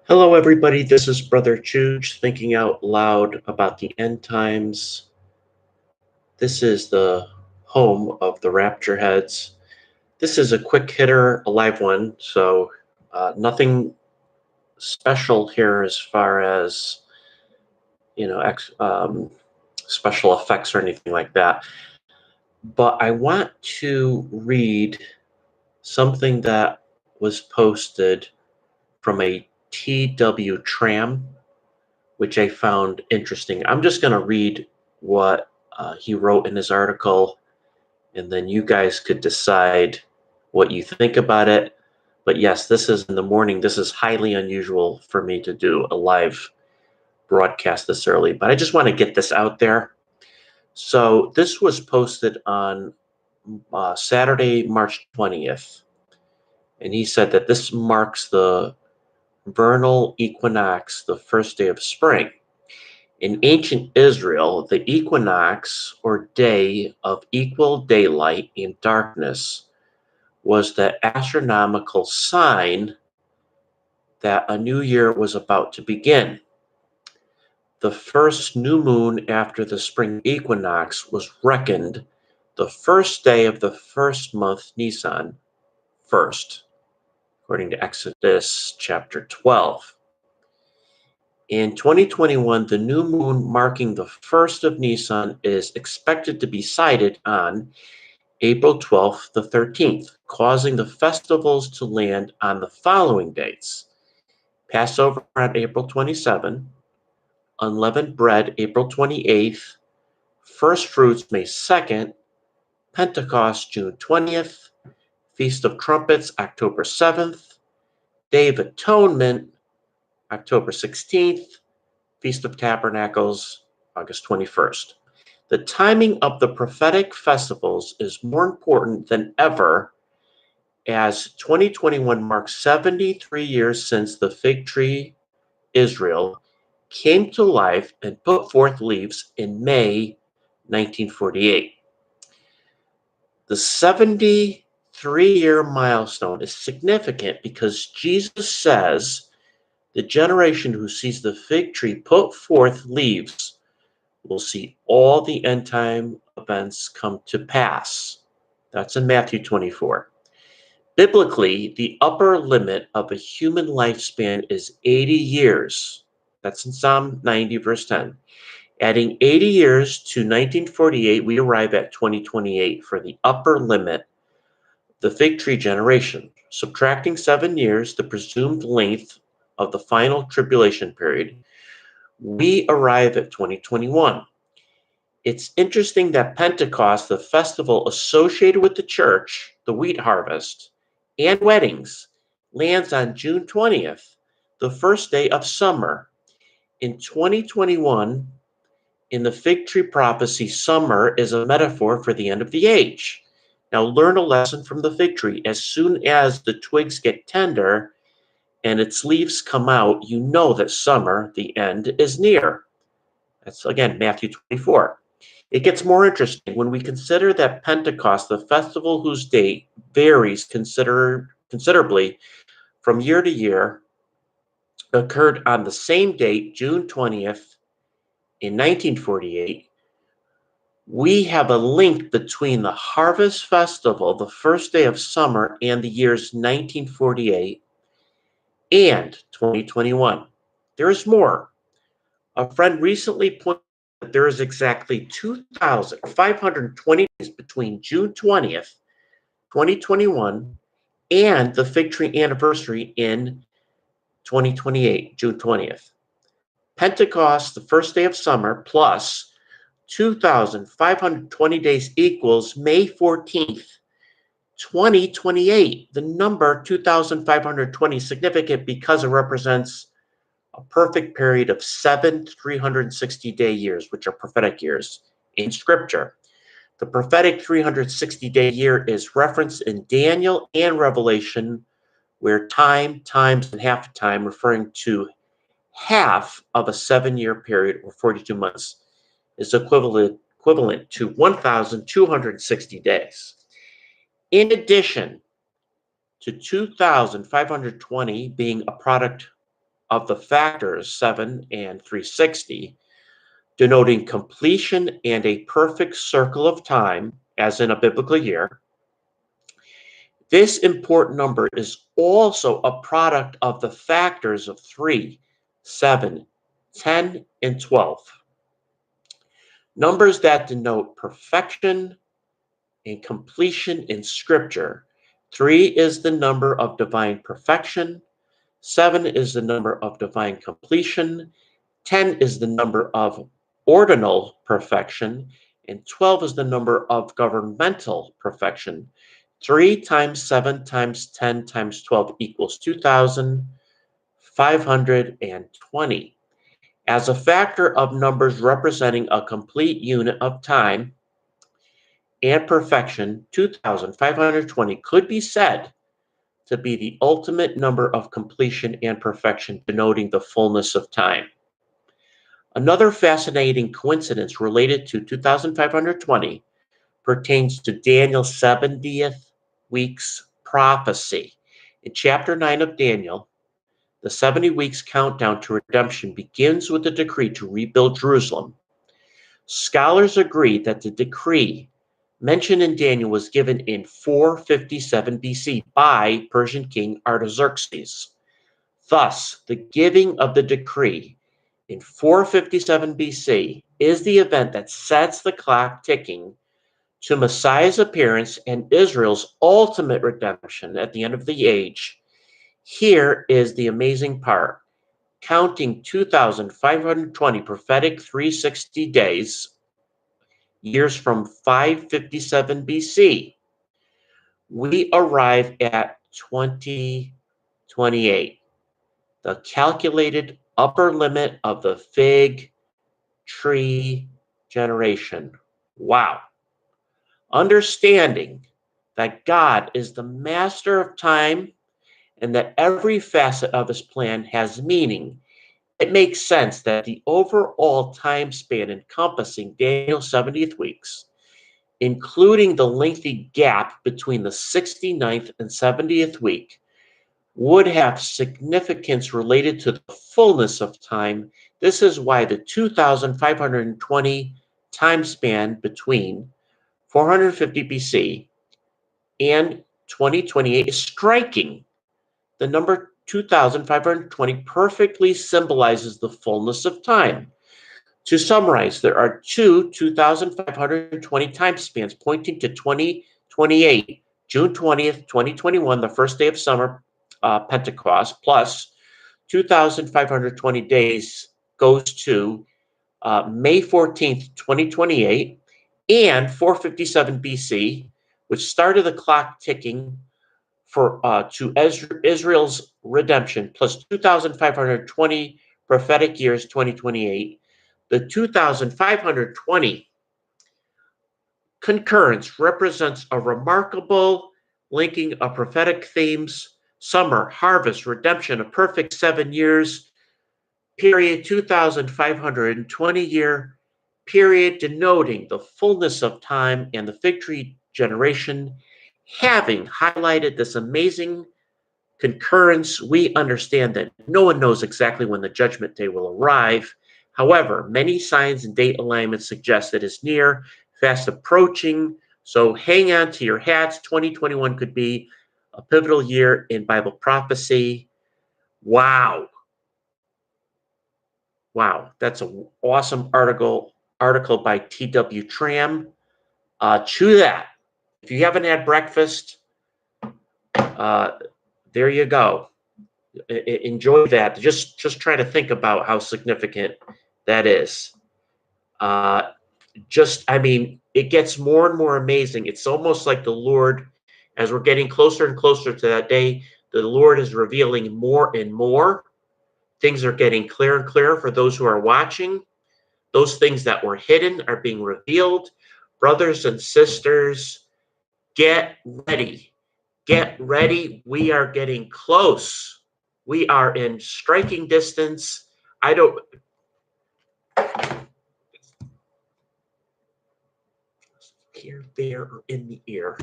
Hello, everybody. This is Brother Chooch thinking out loud about the end times. This is the home of the Rapture Heads. This is a quick hitter, a live one, so nothing special here as far as special effects or anything like that. But I want to read something that was posted from a TW Tram, which I found interesting. I'm just going to read what he wrote in his article, and then you guys could decide what you think about it. But yes, this is in the morning. This is highly unusual for me to do a live broadcast this early, but I just want to get this out there. So this was posted on Saturday, March 20th, and he said that this marks the vernal equinox, the first day of spring. In ancient Israel, the equinox, or day of equal daylight and darkness, was the astronomical sign that a new year was about to begin. The first new moon after the spring equinox was reckoned the first day of the first month, Nisan, first, according to Exodus chapter 12. In 2021, the new moon marking the first of Nisan is expected to be sighted on April 12th to 13th, causing the festivals to land on the following dates: Passover on April 27th, unleavened bread April 28th, first fruits May 2nd, Pentecost June 20th, Feast of Trumpets October 7th, Day of Atonement October 16th, Feast of Tabernacles, August 21st. The timing of the prophetic festivals is more important than ever, as 2021 marks 73 years since the fig tree Israel came to life and put forth leaves in May 1948. The 73-year milestone is significant because Jesus says the generation who sees the fig tree put forth leaves will see all the end time events come to pass. That's in Matthew 24. Biblically, the upper limit of a human lifespan is 80 years. That's in Psalm 90, verse 10. Adding 80 years to 1948, we arrive at 2028 for the upper limit, the fig tree generation. Subtracting 7 years, the presumed length of the final tribulation period, we arrive at 2021. It's interesting that Pentecost, the festival associated with the church, the wheat harvest, and weddings, lands on June 20th, the first day of summer. In 2021, in the fig tree prophecy, summer is a metaphor for the end of the age. Now, learn a lesson from the fig tree. As soon as the twigs get tender and its leaves come out, you know that summer, the end, is near. That's, again, Matthew 24. It gets more interesting when we consider that Pentecost, the festival whose date varies considerably from year to year, occurred on the same date, June 20th, in 1948. We have a link between the Harvest Festival, the first day of summer, and the years 1948 and 2021. There is more. A friend recently pointed out that there is exactly 2,520 days between June 20th, 2021, and the fig tree anniversary in 2028, June 20th. Pentecost, the first day of summer, plus 2,520 days equals May 14th, 2028. The number 2,520 is significant because it represents a perfect period of 7 360-day years, which are prophetic years in Scripture. The prophetic 360-day year is referenced in Daniel and Revelation, where time, times, and half a time, referring to half of a 7-year period or 42 months, is equivalent to 1,260 days. In addition to 2,520 being a product of the factors 7 and 360, denoting completion and a perfect circle of time, as in a biblical year. This important number is also a product of the factors of 3, 7, 10, and 12. Numbers that denote perfection and completion in Scripture. 3 is the number of divine perfection. 7 is the number of divine completion. 10 is the number of ordinal perfection. And 12 is the number of governmental perfection. 3 times 7 times 10 times 12 equals 2,520. As a factor of numbers representing a complete unit of time and perfection, 2,520 could be said to be the ultimate number of completion and perfection, denoting the fullness of time. Another fascinating coincidence related to 2,520 pertains to Daniel's 70th week's prophecy. In chapter 9 of Daniel, the 70 weeks countdown to redemption begins with a decree to rebuild Jerusalem. Scholars agree that the decree mentioned in Daniel was given in 457 BC by Persian King Artaxerxes. Thus, the giving of the decree in 457 BC is the event that sets the clock ticking to Messiah's appearance and Israel's ultimate redemption at the end of the age. Here is the amazing part. Counting 2,520 prophetic 360 days, years from 557 BC, we arrive at 2028, the calculated upper limit of the fig tree generation. Wow. Understanding that God is the master of time and that every facet of his plan has meaning, it makes sense that the overall time span encompassing Daniel's 70th weeks, including the lengthy gap between the 69th and 70th week, would have significance related to the fullness of time. This is why the 2,520 time span between 450 BC and 2028 is striking. The number 2,520 perfectly symbolizes the fullness of time. To summarize, there are two 2,520 time spans pointing to 2028, June 20th, 2021, the first day of summer, Pentecost, plus 2,520 days goes to May 14th, 2028, and 457 BC, which started the clock ticking for to Israel's redemption, plus 2,520 prophetic years, 2028. The 2,520 concurrence represents a remarkable linking of prophetic themes: summer, harvest, redemption, a perfect 7 years period, 2,520 year period, denoting the fullness of time and the fig tree generation. Having highlighted this amazing concurrence, we understand that no one knows exactly when the judgment day will arrive. However, many signs and date alignments suggest that it's near, fast approaching. So hang on to your hats. 2021 could be a pivotal year in Bible prophecy. Wow. Wow. That's an awesome article by T.W. Tram. Chew that. If you haven't had breakfast, there you go. Enjoy that. Just try to think about how significant that is. I mean, it gets more and more amazing. It's almost like the Lord, as we're getting closer and closer to that day, the Lord is revealing more and more. Things are getting clearer and clearer for those who are watching. Those things that were hidden are being revealed. Brothers and sisters, get ready. Get ready. We are getting close. We are in striking distance. I don't. Here, there, or in the ear.